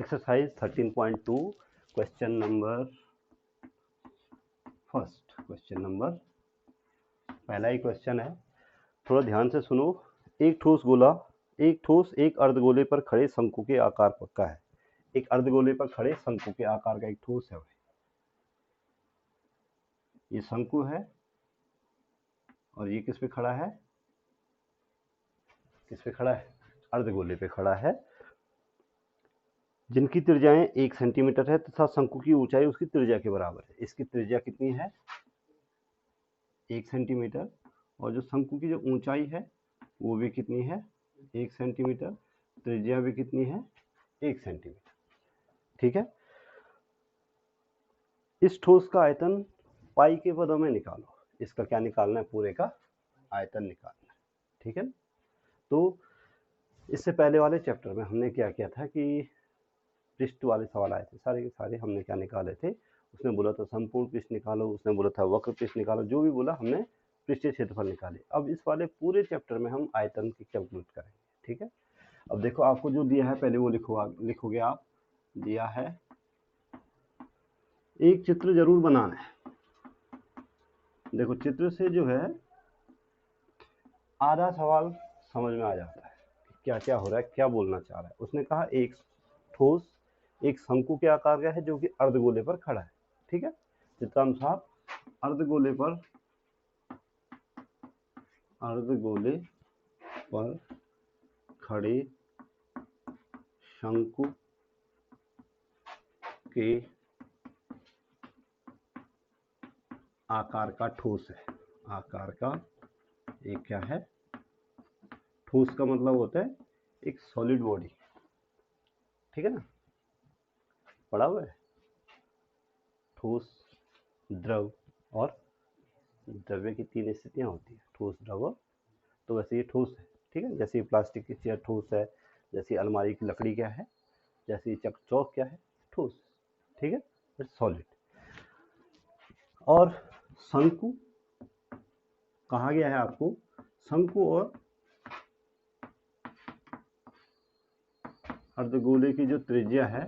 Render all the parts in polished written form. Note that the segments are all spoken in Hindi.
Exercise 13.2 question number first. Question number पहला ही क्वेश्चन है, थोड़ा ध्यान से सुनो। एक ठोस एक अर्धगोले पर खड़े शंकु के आकार का है। एक अर्धगोले पर खड़े शंकु के आकार का एक ठोस है। ये शंकु है और ये किस पे खड़ा है? किस पे खड़ा है? अर्धगोले पे खड़ा है, जिनकी त्रिज्याएं 1 सेंटीमीटर है तथा शंकु की ऊंचाई उसकी त्रिज्या के बराबर है। इसकी त्रिज्या कितनी है? 1 सेंटीमीटर। और जो शंकु की जो ऊंचाई है वो भी कितनी है? 1 सेंटीमीटर। त्रिज्या भी कितनी है? 1 सेंटीमीटर। ठीक है। इस ठोस का आयतन पाई के पदों में निकालो। इसका क्या निकालना है? पूरे का आयतन निकालना है। ठीक है। तो इससे पहले वाले चैप्टर में हमने क्या किया था कि पृष्ठ वाले सवाल आए थे, सारे के सारे हमने क्या निकाले थे? उसने बोला था संपूर्ण पृष्ठ निकालो, उसने बोला था वक्र पृष्ठ निकालो, जो भी बोला हमने पृष्ठीय क्षेत्रफल निकाले। अब इस वाले पूरे चैप्टर में हम आयतन की कैलकुलेट करेंगे। ठीक है। अब देखो, आपको जो दिया है पहले वो लिखोगे आप। दिया है, एक चित्र जरूर बनाना है। देखो, चित्र से जो है आधा सवाल समझ में आ जाता है क्या क्या हो रहा है, क्या बोलना चाह रहा है। उसने कहा एक ठोस एक शंकु के आकार का है जो कि अर्धगोले पर खड़ा है। ठीक है। चित्रानुसार अर्धगोले पर खड़े शंकु के आकार का ठोस है। आकार का एक क्या है? ठोस का मतलब होता है एक सॉलिड बॉडी। ठीक है ना, पढ़ा हुआ है। ठोस, द्रव और द्रव्य की 3 स्थितियां होती है, ठोस, द्रव। तो वैसे ये ठोस है। ठीक है। जैसे प्लास्टिक की चेयर ठोस है, जैसी अलमारी की लकड़ी क्या है, जैसी चौक क्या है, ठोस। ठीक है, इट्स सॉलिड। और शंकु कहा गया है आपको, शंकु और अर्धगोले की जो त्रिज्या है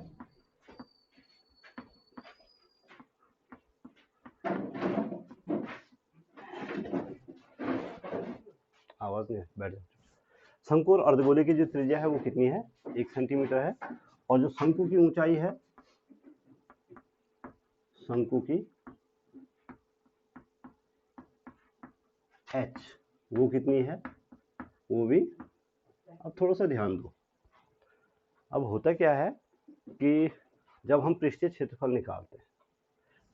आवाज नहीं, बैठ जाओ। शंकु और अर्धगोले की जो त्रिज्या है वो कितनी है? 1 सेंटीमीटर है। और जो शंकु की ऊंचाई है, शंकु की h वो कितनी है? वो भी, अब थोड़ा सा ध्यान दो। अब होता क्या है कि जब हम पृष्ठीय क्षेत्रफल निकालते हैं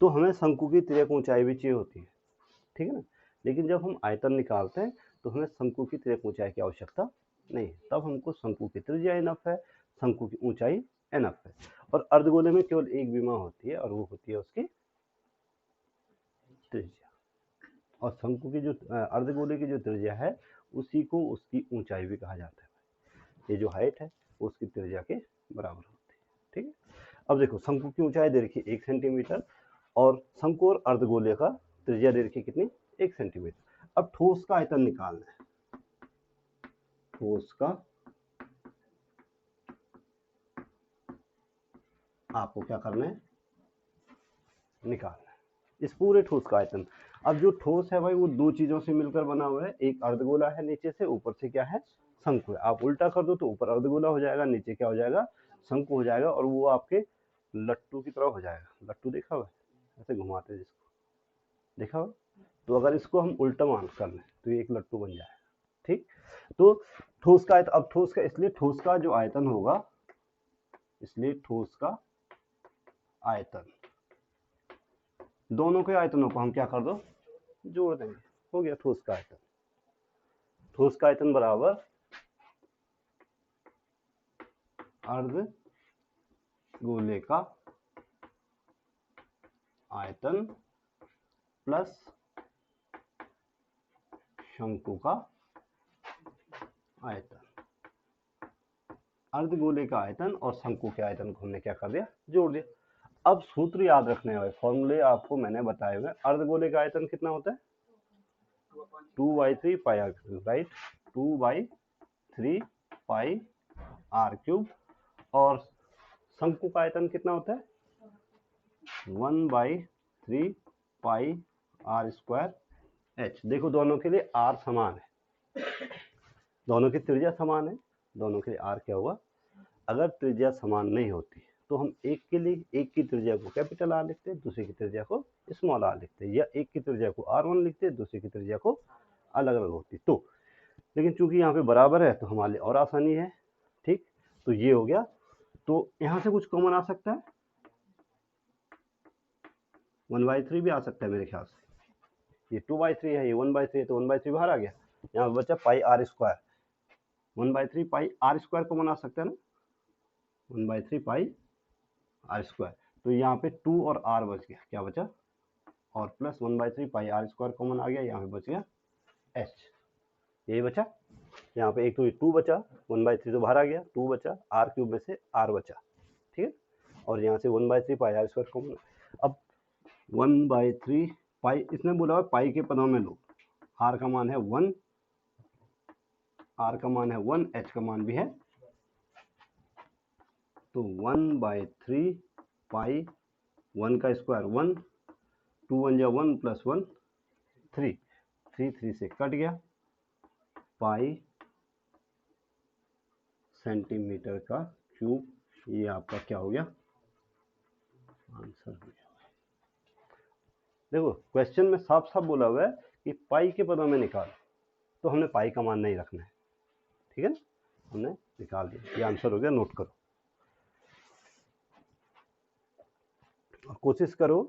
तो हमें शंकु की तिर्यक ऊंचाई भी चाहिए होती है। ठीक है ना। लेकिन जब हम आयतन निकालते हैं तो हमें शंकु की तिर्यक ऊंचाई की आवश्यकता नहीं, तब हमको शंकु की त्रिज्या इनफ है, शंकु की ऊंचाई इनफ है। और अर्धगोले में केवल एक विमा होती है और वो होती है उसकी त्रिज्या। और शंकु की जो अर्धगोले की जो त्रिज्या है उसी को उसकी ऊंचाई भी कहा जाता है। ये जो हाइट है वो उसकी त्रिज्या के बराबर होती है। ठीक है। अब देखो, शंकु की ऊंचाई दे रखी 1 सेंटीमीटर और शंकु और अर्धगोले का त्रिज्या दे रखी कितनी? 1 सेंटीमीटर। अब ठोस का आयतन निकालना है। ठोस का आपको क्या करना है? निकालना है इस पूरे ठोस का आयतन। अब जो ठोस है भाई वो दो चीजों से मिलकर बना हुआ है, एक अर्धगोला है नीचे से, ऊपर से क्या है? शंकु है। आप उल्टा कर दो तो ऊपर अर्धगोला हो जाएगा, नीचे क्या हो जाएगा? शंकु हो जाएगा। और वो आपके लट्टू की तरह हो जाएगा। लट्टू देखा हुआ है, ऐसे घुमाते हैं जिसको, देखा हुआ? तो अगर इसको हम उल्टा मान कर लें तो ये एक लट्टू बन जाएगा। ठीक। तो ठोस का आयतन, अब ठोस का, इसलिए ठोस का जो आयतन होगा, इसलिए ठोस का आयतन, दोनों के आयतनों को हम क्या कर दो? जोड़ देंगे, हो गया ठोस का आयतन। ठोस का आयतन बराबर अर्धगोले का आयतन प्लस शंकु का आयतन। अर्धगोले का आयतन और शंकु के आयतन को हमने क्या कर दिया? जोड़ दिया। अब सूत्र याद रखने वाले फॉर्मूले आपको मैंने बताए हुए। अर्धगोले का आयतन कितना होता है? 2/3 pi r cube, right? 2/3 pi r cube. और शंकु का आयतन कितना होता है 1/3 पाई आर स्क्वायर एच। देखो दोनों के लिए आर समान है, दोनों की त्रिज्या समान है, दोनों के लिए आर क्या हुआ, अगर त्रिज्या समान नहीं होती तो हम एक के लिए एक की त्रिज्या को कैपिटल आर लिखते हैं, दूसरे की त्रिज्या को स्मॉल आर लिखते हैं, या एक की त्रिज्या को r1 लिखते हैं, दूसरे की त्रिज्या को अलग अलग होती तो। लेकिन चूंकि यहाँ पे बराबर है तो हमारे लिए और आसानी है, ठीक। तो ये हो गया। तो यहाँ से कुछ कॉमन आ सकता है, 1/3 भी आ सकता है मेरे ख्याल से, ये 2/3 है, ये 1/3 है, तो 1/3 बाहर आ गया, यहाँ बचा pi r square, 1/3 pi r square common आ सकता है ना, 1/3 पाई आर स्क्वायर। तो यहाँ पे 2 और r बच गया, क्या बचा, और plus 1/3 pi r square common आ गया, यहाँ पे बच गया h, यही बचा। यहाँ पे एक तो 2 बचा, 1/3 तो बाहर आ गया, 2 बचा, r क्यूब में से r बचा, ठीक है। और यहाँ से 1/3 पाई आर स्क्वायर कॉमन। अब 1/3 पाई, इसने बोला है पाई के पदों में लो, r का मान है 1, r का मान है 1, h का मान भी है, तो 1/3 पाई 1 का स्क्वायर 1, 2 1 जा 1 प्लस 1 3, 3 से कट गया, पाई सेंटीमीटर का क्यूब, ये आपका क्या हो गया, आंसर हो गया। देखो क्वेश्चन में साफ साफ बोला हुआ है कि पाई के पदों में निकाल, तो हमने पाई का मान नहीं रखना है, ठीक है ना, हमने निकाल दिया, ये आंसर हो गया, नोट करो और कोशिश करो